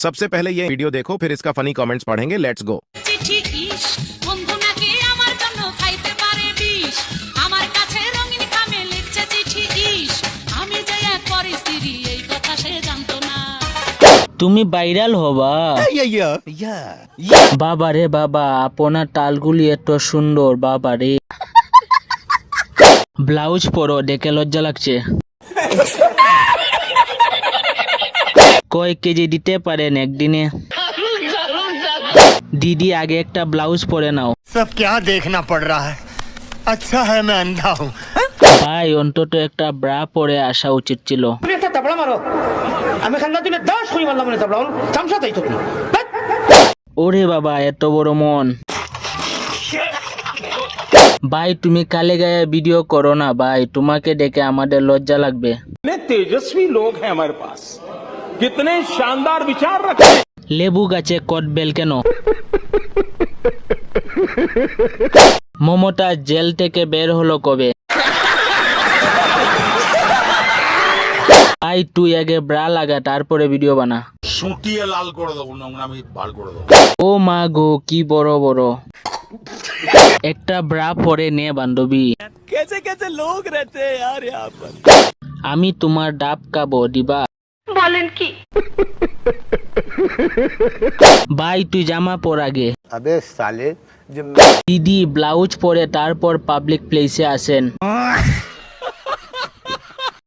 सबसे पहले ये वीडियो देखो, फिर इसका फनी कमेंट्स पढ़ेंगे। Let's go. চিঠি ইস বন্ধু নাকি আমার জন্য খাইতে পারে বিষ আমার কাছে রঙিন খামে লিখছে চিঠি ইস আমি যে এক পরিস্থিতি এই কথা সে জানতো না তুমি ভাইরাল হবা বাবা রে বাবা, আপনার তালগুলি এত সুন্দর বাবা রে। ব্লাউজ পরো, দেখে লজ্জা লাগছে। কয় কেজি দিতে পারেন একদিনে? দিদি আগে একটা ব্লাউজ পরে নাও। सब क्या देखना पड़ रहा है, अच्छा है मैं अंधा हूँ। ভাই অন্তত একটা ব্রা পরে আসা উচিত ছিল। তুমি একটা তাবলা মারো, আমি খান্না তুমি 10 কই মারলাম না তাবলা চামচা তাই তো। ওরে বাবা, এত বড় মন। ভাই তুমি কালে গায়ে ভিডিও করো না ভাই, তোমাকে দেখে আমাদের লজ্জা লাগবে। कितने तेजस्वी लोग हैं हमारे पास, कितने शानदार विचार रखते हैं। লেবু গাছে কটবেল কেন? মমতা জেল থেকে বের হলো কবে? ভাই তুই আগে ব্রা লাগা, তারপরে ভিডিও বানা। সুটিয়ে লাল করে দেবো, নোংরামি বার করে দেবো। ও মা গো, কি বড় বড়। একটা ব্রা পরে নে বান্ধবী। আমি তোমার ডাব খাবো, দিবা? বলেন কি ভাই তুই জামা পর আগে। अबे साले, जब দিদি ব্লাউজ পরে তারপর পাবলিক প্লেসে আসেন।